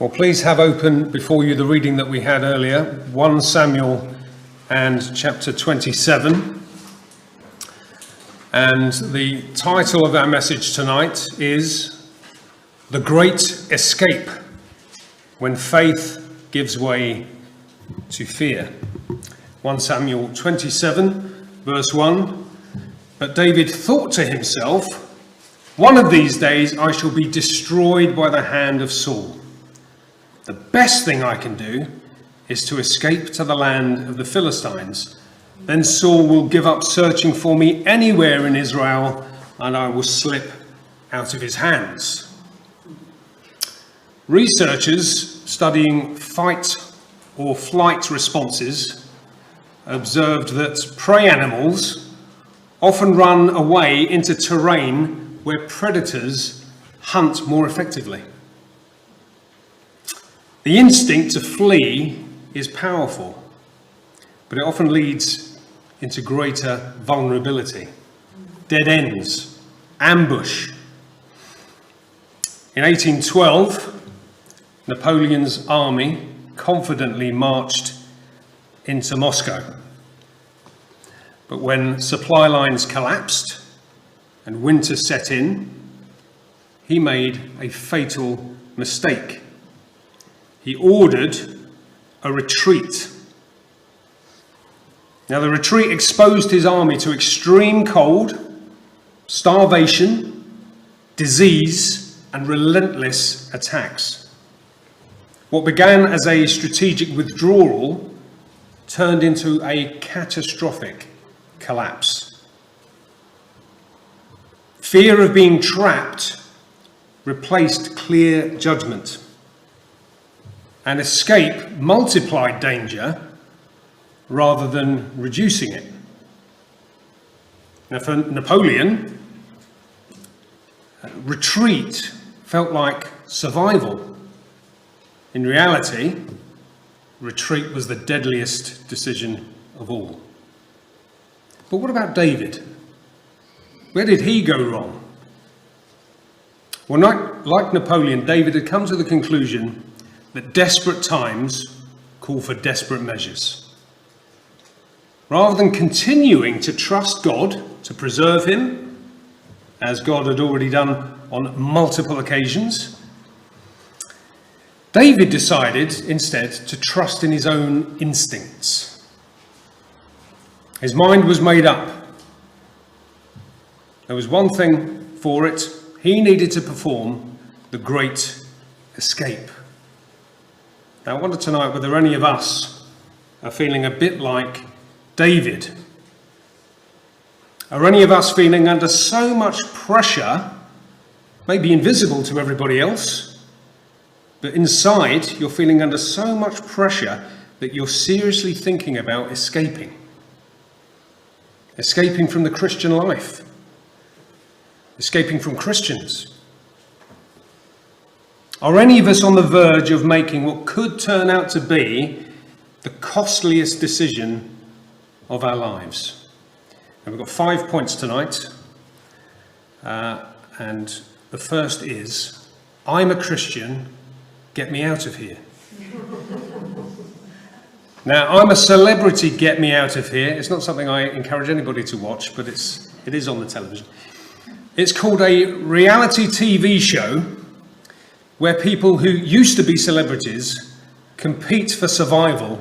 Well, please have open before you the reading that we had earlier, 1 Samuel and chapter 27. And the title of our message tonight is The Great Escape, when faith gives way to fear. 1 Samuel 27, verse 1. But David thought to himself, one of these days I shall be destroyed by the hand of Saul. The best thing I can do is to escape to the land of the Philistines. Then Saul will give up searching for me anywhere in Israel, and I will slip out of his hands. Researchers studying fight or flight responses observed that prey animals often run away into terrain where predators hunt more effectively. The instinct to flee is powerful, but it often leads into greater vulnerability, dead ends, ambush. In 1812, Napoleon's army confidently marched into Moscow. But when supply lines collapsed and winter set in, he made a fatal mistake. He ordered a retreat. Now, the retreat exposed his army to extreme cold, starvation, disease, and relentless attacks. What began as a strategic withdrawal turned into a catastrophic collapse. Fear of being trapped replaced clear judgment. And escape multiplied danger rather than reducing it. Now, for Napoleon, retreat felt like survival. In reality, retreat was the deadliest decision of all. But what about David? Where did he go wrong? Well, like Napoleon, David had come to the conclusion that desperate times call for desperate measures. Rather than continuing to trust God to preserve him, as God had already done on multiple occasions, David decided instead to trust in his own instincts. His mind was made up. There was one thing for it. He needed to perform the great escape. Now, I wonder tonight whether any of us are feeling a bit like David. Are any of us feeling under so much pressure, maybe invisible to everybody else, but inside you're feeling under so much pressure that you're seriously thinking about escaping? Escaping from the Christian life. Escaping from Christians. Are any of us on the verge of making what could turn out to be the costliest decision of our lives? And we've got 5 points tonight. And the first is, I'm a Christian, get me out of here. Now, I'm a celebrity, get me out of here. It's not something I encourage anybody to watch, but it is on the television. It's called a reality TV show where people who used to be celebrities compete for survival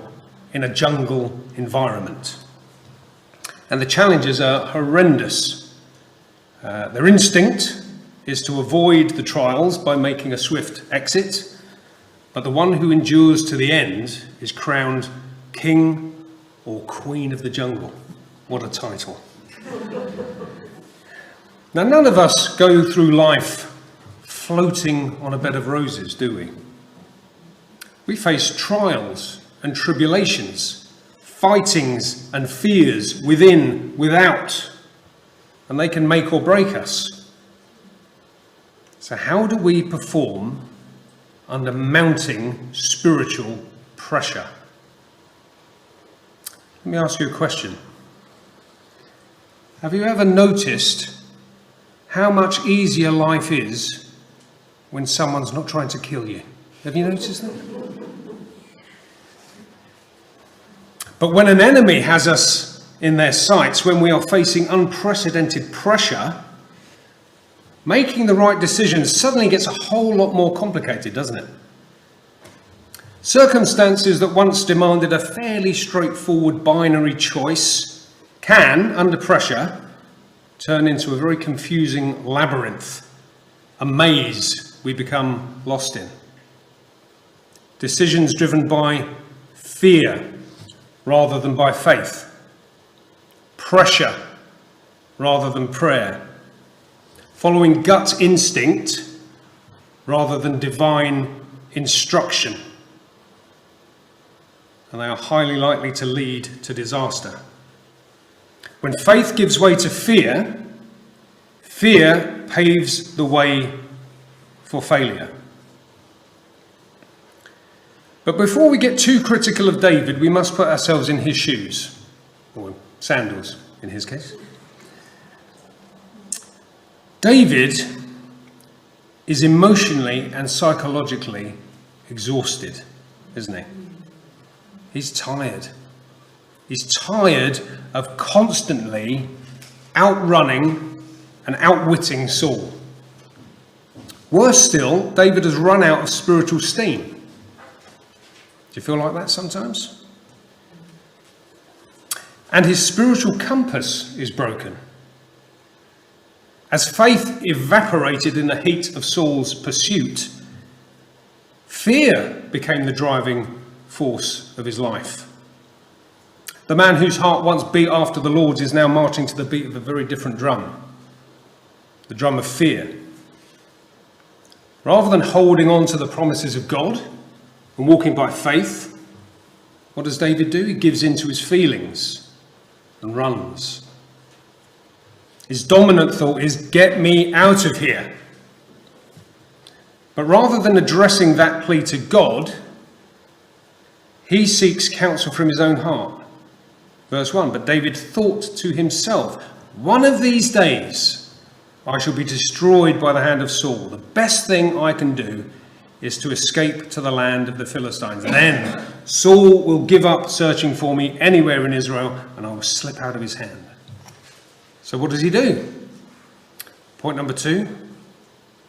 in a jungle environment. And the challenges are horrendous. Their instinct is to avoid the trials by making a swift exit, but the one who endures to the end is crowned King or Queen of the Jungle. What a title. Now, none of us go through life floating on a bed of roses, do we? We face trials and tribulations, fightings and fears within, without, and they can make or break us. So how do we perform under mounting spiritual pressure? Let me ask you a question. Have you ever noticed how much easier life is when someone's not trying to kill you? Have you noticed that? But when an enemy has us in their sights, when we are facing unprecedented pressure, making the right decisions suddenly gets a whole lot more complicated, doesn't it? Circumstances that once demanded a fairly straightforward binary choice can, under pressure, turn into a very confusing labyrinth, a maze we become lost in. Decisions driven by fear rather than by faith, pressure rather than prayer, following gut instinct rather than divine instruction. And they are highly likely to lead to disaster. When faith gives way to fear, fear paves the way for failure. But before we get too critical of David, we must put ourselves in his shoes, or sandals in his case. David is emotionally and psychologically exhausted, isn't he? He's tired. He's tired of constantly outrunning and outwitting Saul. Worse still, David has run out of spiritual steam. Do you feel like that sometimes? And his spiritual compass is broken. As faith evaporated in the heat of Saul's pursuit, fear became the driving force of his life. The man whose heart once beat after the Lord's is now marching to the beat of a very different drum, the drum of fear. Rather than holding on to the promises of God and walking by faith, what does David do? He gives in to his feelings and runs. His dominant thought is, get me out of here. But rather than addressing that plea to God, he seeks counsel from his own heart. Verse 1, but David thought to himself, one of these days I shall be destroyed by the hand of Saul. The best thing I can do is to escape to the land of the Philistines. Then Saul will give up searching for me anywhere in Israel, and I will slip out of his hand. So what does he do? Point number 2,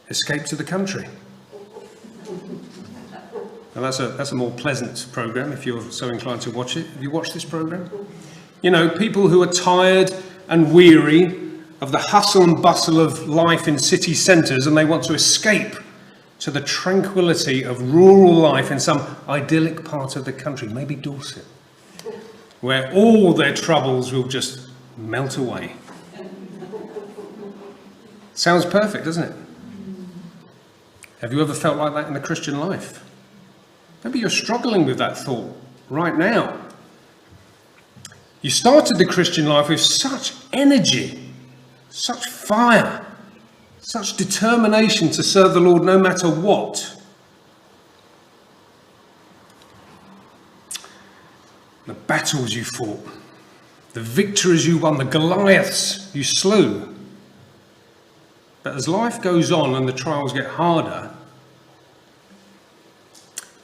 escape to the country. Now that's a more pleasant program if you're so inclined to watch it. Have you watched this program? You know, people who are tired and weary of the hustle and bustle of life in city centres, and they want to escape to the tranquility of rural life in some idyllic part of the country, maybe Dorset, where all their troubles will just melt away. Sounds perfect, doesn't it? Have you ever felt like that in the Christian life? Maybe you're struggling with that thought right now. You started the Christian life with such energy, such fire, such determination to serve the Lord no matter what. The battles you fought, the victories you won, the Goliaths you slew. But as life goes on and the trials get harder,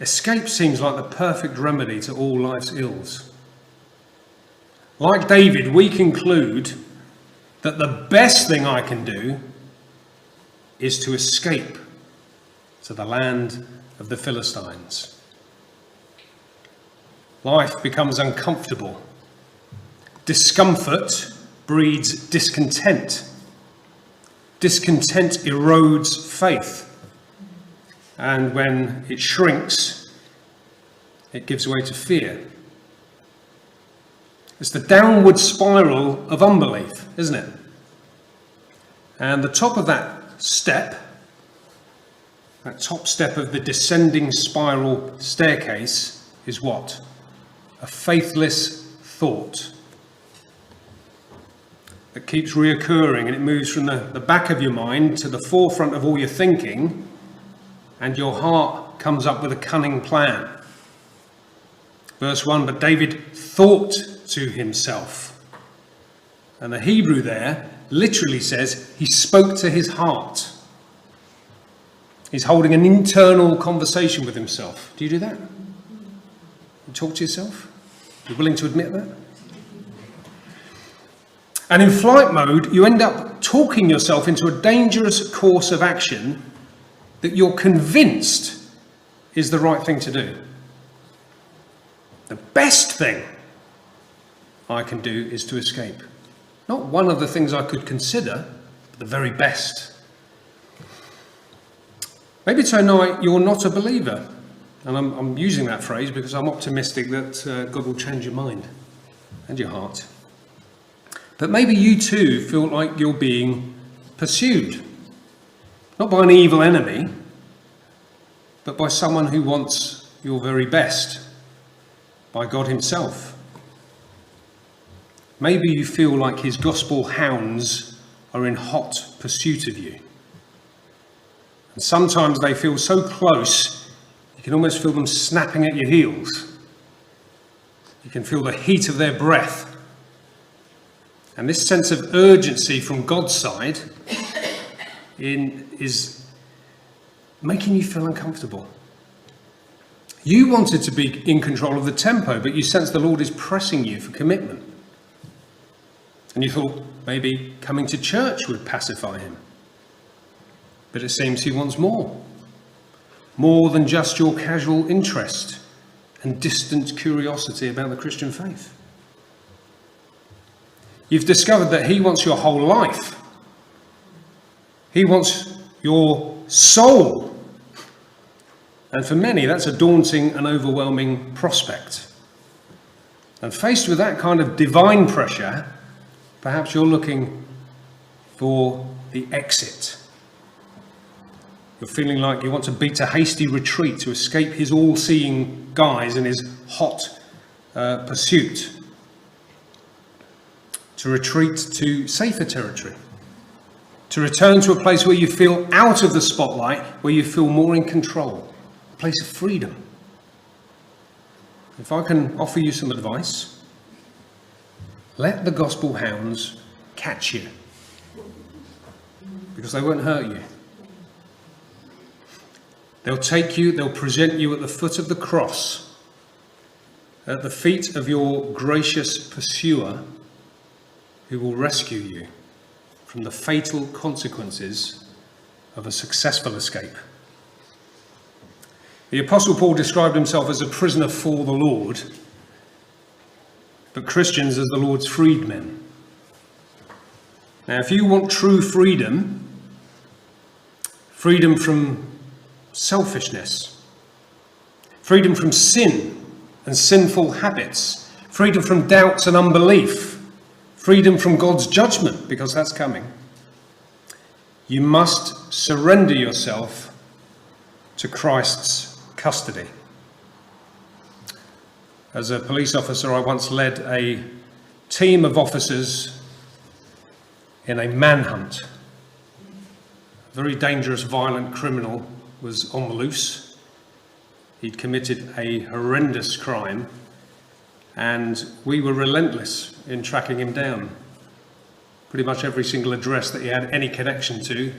escape seems like the perfect remedy to all life's ills. Like David, we conclude that the best thing I can do is to escape to the land of the Philistines. Life becomes uncomfortable. Discomfort breeds discontent. Discontent erodes faith. And when it shrinks, it gives way to fear. It's the downward spiral of unbelief, isn't it? And the top of that step, that top step of the descending spiral staircase, is what? A faithless thought that keeps reoccurring, and it moves from the back of your mind to the forefront of all your thinking, and your heart comes up with a cunning plan. Verse 1, but David thought to himself. And the Hebrew there literally says he spoke to his heart. He's holding an internal conversation with himself. Do you do that? You talk to yourself? You're willing to admit that? And in flight mode, you end up talking yourself into a dangerous course of action that you're convinced is the right thing to do. The best thing I can do is to escape. Not one of the things I could consider, but the very best. Maybe tonight you're not a believer. And I'm using that phrase because I'm optimistic that God will change your mind and your heart. But maybe you too feel like you're being pursued. Not by an evil enemy, but by someone who wants your very best. By God himself. Maybe you feel like his gospel hounds are in hot pursuit of you. And sometimes they feel so close, you can almost feel them snapping at your heels. You can feel the heat of their breath. And this sense of urgency from God's side is making you feel uncomfortable. You wanted to be in control of the tempo, but you sense the Lord is pressing you for commitment. And you thought maybe coming to church would pacify him. But it seems he wants more. More than just your casual interest and distant curiosity about the Christian faith. You've discovered that he wants your whole life. He wants your soul. And for many, that's a daunting and overwhelming prospect. And faced with that kind of divine pressure, perhaps you're looking for the exit. You're feeling like you want to beat a hasty retreat to escape his all-seeing guise and his hot pursuit. To retreat to safer territory. To return to a place where you feel out of the spotlight, where you feel more in control. A place of freedom. If I can offer you some advice, let the gospel hounds catch you. Because they won't hurt you. They'll take you, they'll present you at the foot of the cross, at the feet of your gracious pursuer, who will rescue you from the fatal consequences of a successful escape. The Apostle Paul described himself as a prisoner for the Lord, but Christians as the Lord's freedmen. Now, if you want true freedom, freedom from selfishness, freedom from sin and sinful habits, freedom from doubts and unbelief, freedom from God's judgment, because that's coming, you must surrender yourself to Christ's custody. As a police officer, I once led a team of officers in a manhunt. A very dangerous, violent criminal was on the loose. He'd committed a horrendous crime, and we were relentless in tracking him down. Pretty much every single address that he had any connection to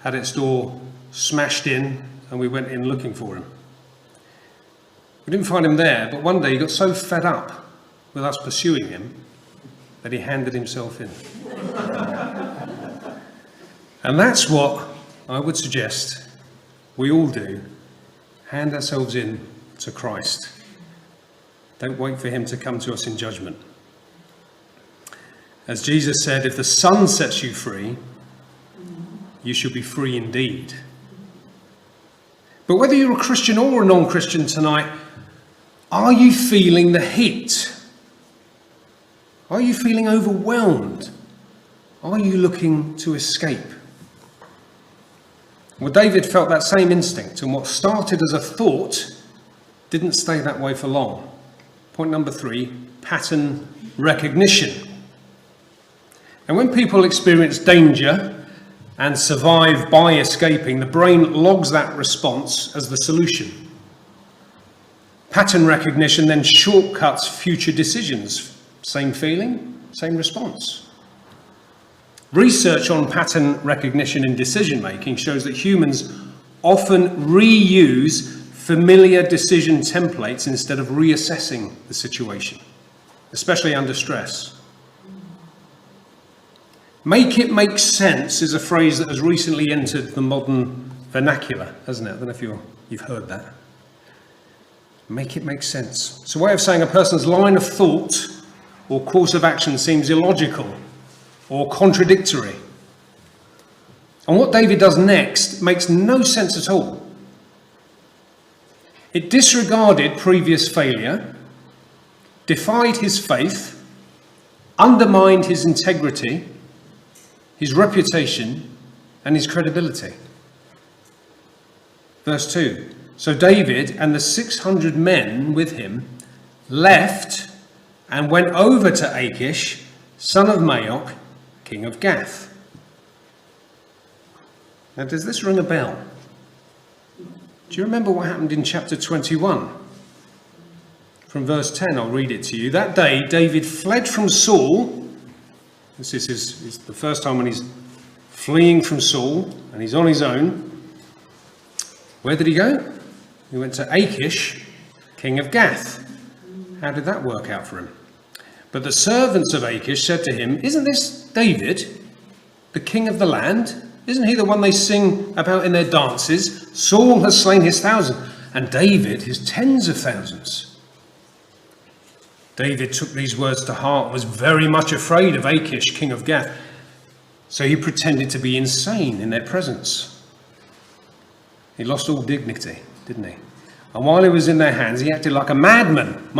had its door smashed in, and we went in looking for him. We didn't find him there, but one day he got so fed up with us pursuing him that he handed himself in. And that's what I would suggest we all do. Hand ourselves in to Christ. Don't wait for him to come to us in judgment. As Jesus said, if the Son sets you free, you shall be free indeed. But whether you're a Christian or a non-Christian tonight, are you feeling the heat? Are you feeling overwhelmed? Are you looking to escape? Well, David felt that same instinct, and what started as a thought didn't stay that way for long. Point number 3, pattern recognition. And when people experience danger and survive by escaping, the brain logs that response as the solution. Pattern recognition then shortcuts future decisions. Same feeling, same response. Research on pattern recognition in decision making shows that humans often reuse familiar decision templates instead of reassessing the situation, especially under stress. Make it make sense is a phrase that has recently entered the modern vernacular, hasn't it? I don't know if you've heard that. Make it make sense. It's a way of saying a person's line of thought or course of action seems illogical or contradictory. And what David does next makes no sense at all. It disregarded previous failure, defied his faith, undermined his integrity, his reputation, and his credibility. Verse 2, so David and the 600 men with him left and went over to Achish, son of Maok, king of Gath. Now, does this ring a bell? Do you remember what happened in chapter 21? From verse 10, I'll read it to you. That day, David fled from Saul. This is the first time when he's fleeing from Saul, and he's on his own. Where did he go? He went to Achish, king of Gath. How did that work out for him? But the servants of Achish said to him, isn't this David, the king of the land? Isn't he the one they sing about in their dances? Saul has slain his 1,000, and David his tens of thousands. David took these words to heart and was very much afraid of Achish, king of Gath. So he pretended to be insane in their presence. He lost all dignity, didn't he? And while he was in their hands, he acted like a madman,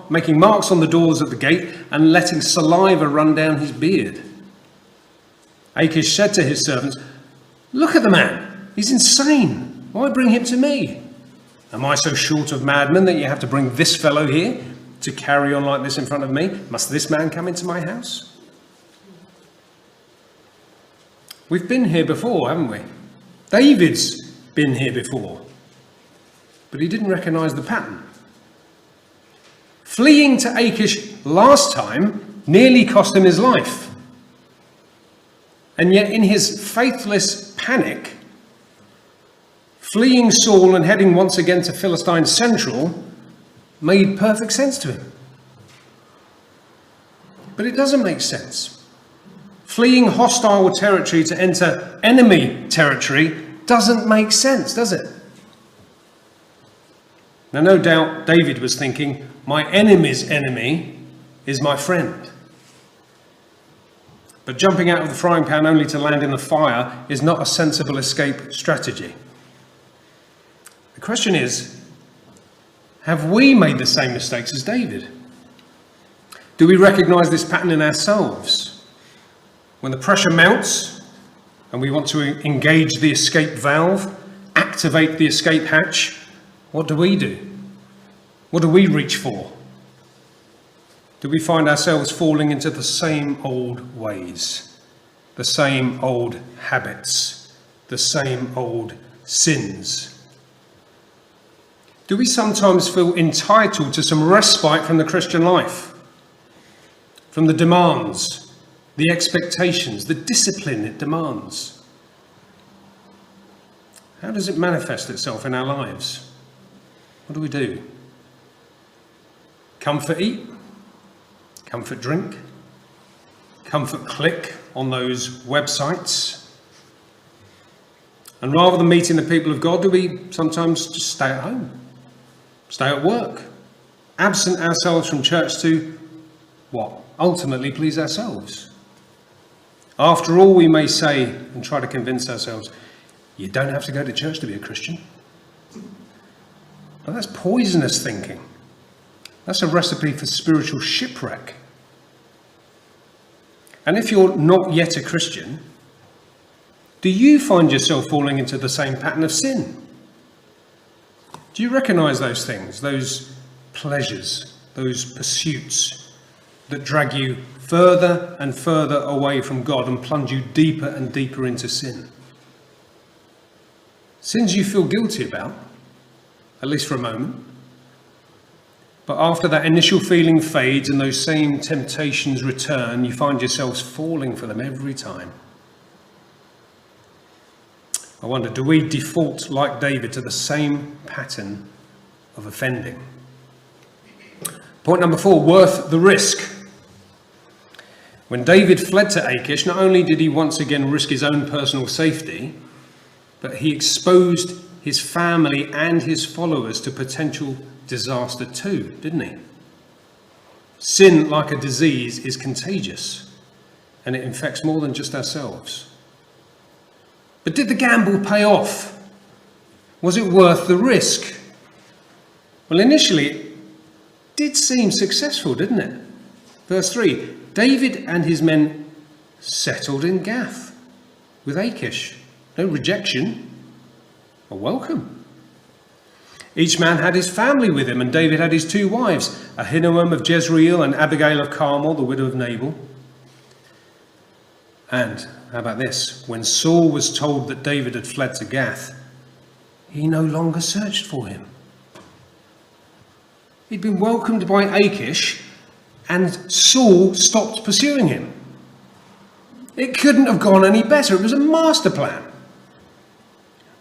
making marks on the doors at the gate and letting saliva run down his beard. Achish said to his servants, look at the man, he's insane. Why bring him to me? Am I so short of madmen that you have to bring this fellow here to carry on like this in front of me? Must this man come into my house? We've been here before, haven't we? David's been here before, but he didn't recognize the pattern. Fleeing to Achish last time nearly cost him his life. And yet in his faithless panic, fleeing Saul and heading once again to Philistine Central made perfect sense to him. But it doesn't make sense. Fleeing hostile territory to enter enemy territory doesn't make sense, does it? Now, no doubt David was thinking, my enemy's enemy is my friend. But jumping out of the frying pan only to land in the fire is not a sensible escape strategy. The question is, have we made the same mistakes as David? Do we recognize this pattern in ourselves? When the pressure mounts and we want to engage the escape valve, activate the escape hatch, what do? What do we reach for? Do we find ourselves falling into the same old ways, the same old habits, the same old sins? Do we sometimes feel entitled to some respite from the Christian life, from the demands, the expectations, the discipline it demands? How does it manifest itself in our lives? What do we do? Comfort eat? Comfort drink? Comfort click on those websites? And rather than meeting the people of God, do we sometimes just stay at home? Stay at work? Absent ourselves from church to what? Ultimately please ourselves. After all, we may say and try to convince ourselves, you don't have to go to church to be a Christian. But that's poisonous thinking. That's a recipe for spiritual shipwreck. And if you're not yet a Christian, do you find yourself falling into the same pattern of sin? Do you recognize those things, those pleasures, those pursuits that drag you further and further away from God and plunge you deeper and deeper into sin? Sins you feel guilty about, at least for a moment. But after that initial feeling fades and those same temptations return, you find yourselves falling for them every time. I wonder, do we default like David to the same pattern of offending? Point number 4, worth the risk. When David fled to Achish, not only did he once again risk his own personal safety, but he exposed his family and his followers to potential disaster too, didn't he? Sin, like a disease, is contagious, and it infects more than just ourselves. But did the gamble pay off? Was it worth the risk? Well, initially, it did seem successful, didn't it? Verse 3, David and his men settled in Gath with Achish. No rejection, a welcome. Each man had his family with him, and David had his 2 wives, Ahinoam of Jezreel and Abigail of Carmel, the widow of Nabal. And, how about this? When Saul was told that David had fled to Gath, he no longer searched for him. He'd been welcomed by Achish, and Saul stopped pursuing him. It couldn't have gone any better. It was a master plan.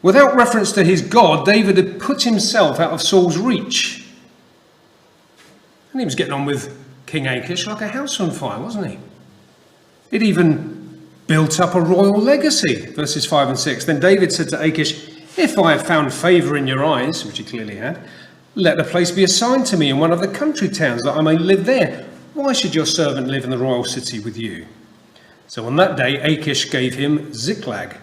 Without reference to his God, David had put himself out of Saul's reach. And he was getting on with King Achish like a house on fire, wasn't he? It even built up a royal legacy, verses 5 and 6. Then David said to Achish, if I have found favour in your eyes, which he clearly had, let a place be assigned to me in one of the country towns that I may live there. Why should your servant live in the royal city with you? So on that day, Achish gave him Ziklag,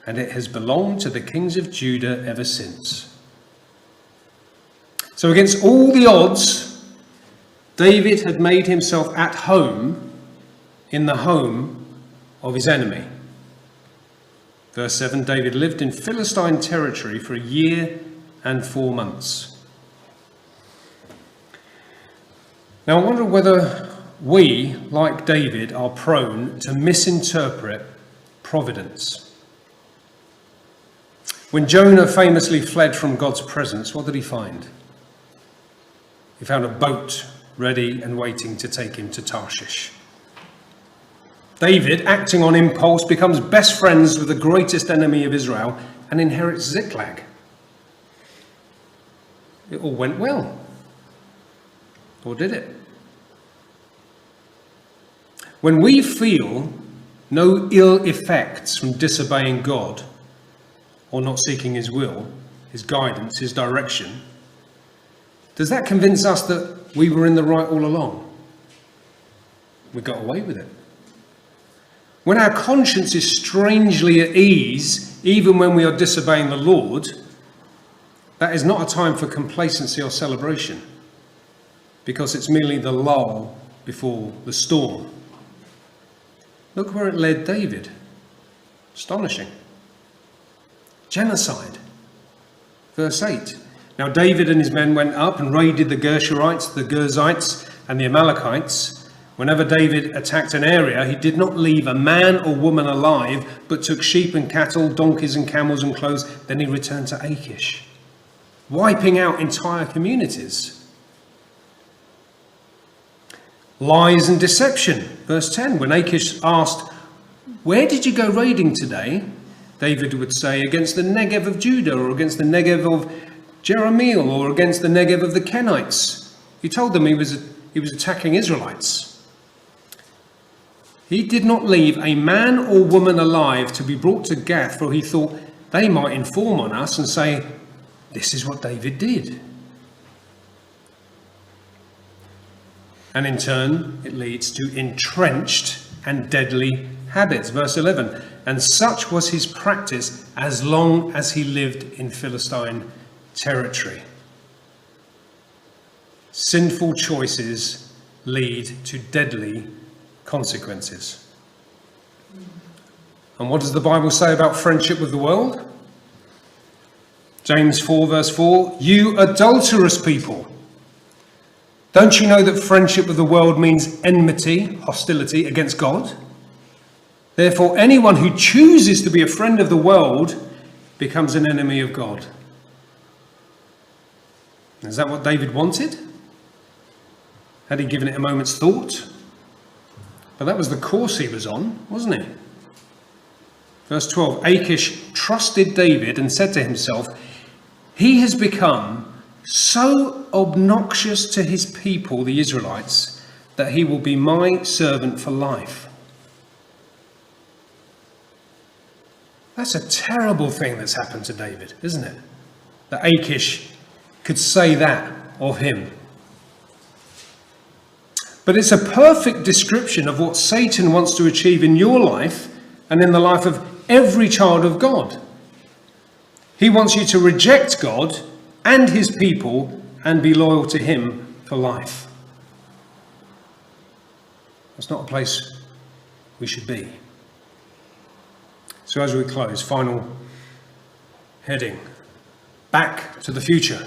and it has belonged to the kings of Judah ever since. So against all the odds, David had made himself at home in the home of his enemy. Verse 7, David lived in Philistine territory for 1 year and 4 months. Now I wonder whether we, like David, are prone to misinterpret providence. When Jonah famously fled from God's presence, what did he find? He found a boat ready and waiting to take him to Tarshish. David, acting on impulse, becomes best friends with the greatest enemy of Israel and inherits Ziklag. It all went well. Or did it? When we feel no ill effects from disobeying God or not seeking his will, his guidance, his direction, does that convince us that we were in the right all along? We got away with it. When our conscience is strangely at ease, even when we are disobeying the Lord, that is not a time for complacency or celebration, because it's merely the lull before the storm. Look where it led David. Astonishing. Genocide. Verse 8. Now David and his men went up and raided the Geshurites, the Girzites, and the Amalekites. Whenever David attacked an area, he did not leave a man or woman alive, but took sheep and cattle, donkeys and camels and clothes. Then he returned to Achish, wiping out entire communities. Lies and deception. Verse 10, when Achish asked, where did you go raiding today? David would say, against the Negev of Judah, or against the Negev of Jerahmeel, or against the Negev of the Kenites. He told them he was attacking Israelites. He did not leave a man or woman alive to be brought to Gath, for he thought they might inform on us and say, this is what David did. And in turn, it leads to entrenched and deadly habits. Verse 11, and such was his practice as long as he lived in Philistine territory. Sinful choices lead to deadly consequences. And what does the Bible say about friendship with the world? James 4 verse 4, you adulterous people, don't you know that friendship with the world means enmity, hostility against God? Therefore, anyone who chooses to be a friend of the world becomes an enemy of God. Is that what David wanted? Had he given it a moment's thought? But that was the course he was on, wasn't he? Verse 12, Achish trusted David and said to himself, he has become so obnoxious to his people, the Israelites, that he will be my servant for life. That's a terrible thing that's happened to David, isn't it? That Achish could say that of him. But it's a perfect description of what Satan wants to achieve in your life and in the life of every child of God. He wants you to reject God and his people and be loyal to him for life. That's not a place we should be. So as we close, final heading, back to the future.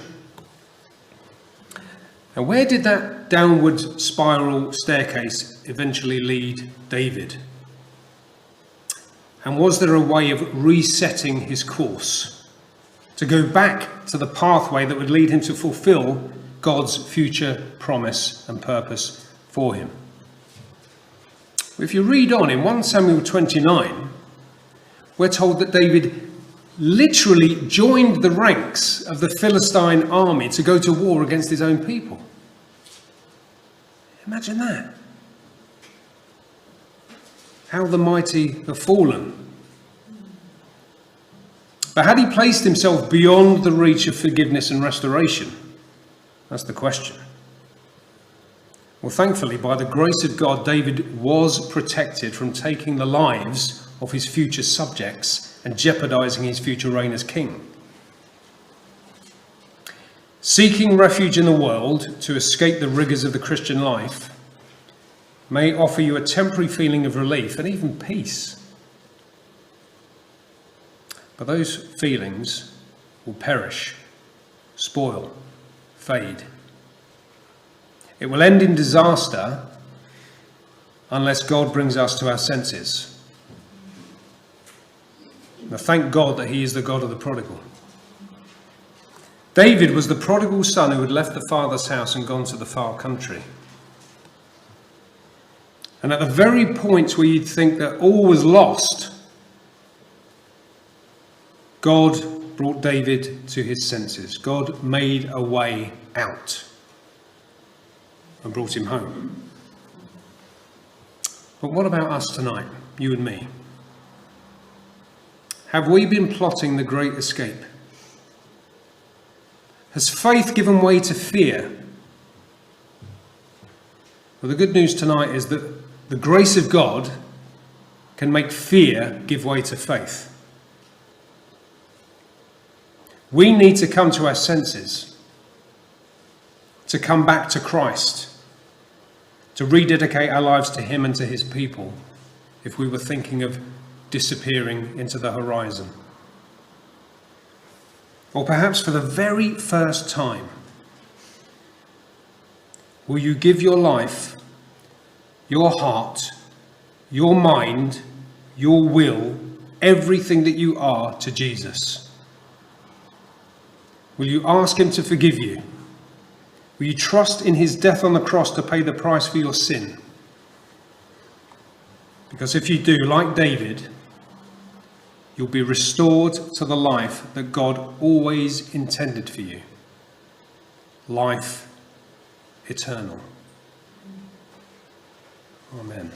And where did that downward spiral staircase eventually lead David? And was there a way of resetting his course to go back to the pathway that would lead him to fulfill God's future promise and purpose for him? If you read on in 1 Samuel 29, we're told that David literally joined the ranks of the Philistine army to go to war against his own people. Imagine that. How the mighty have fallen. But had he placed himself beyond the reach of forgiveness and restoration? That's the question. Well, thankfully, by the grace of God, David was protected from taking the lives of his future subjects and jeopardizing his future reign as king. Seeking refuge in the world to escape the rigors of the Christian life may offer you a temporary feeling of relief and even peace. But those feelings will perish, spoil, fade. It will end in disaster unless God brings us to our senses. Now, thank God that he is the God of the prodigal. David was the prodigal son who had left the father's house and gone to the far country. And at the very point where you'd think that all was lost, God brought David to his senses. God made a way out and brought him home. But what about us tonight, you and me? Have we been plotting the great escape? Has faith given way to fear? Well, the good news tonight is that the grace of God can make fear give way to faith. We need to come to our senses, to come back to Christ, to rededicate our lives to him and to his people if we were thinking of disappearing into the horizon. Or perhaps for the very first time, will you give your life, your heart, your mind, your will, everything that you are to Jesus? Will you ask him to forgive you? Will you trust in his death on the cross to pay the price for your sin? Because if you do, like David, you'll be restored to the life that God always intended for you. Life eternal. Amen.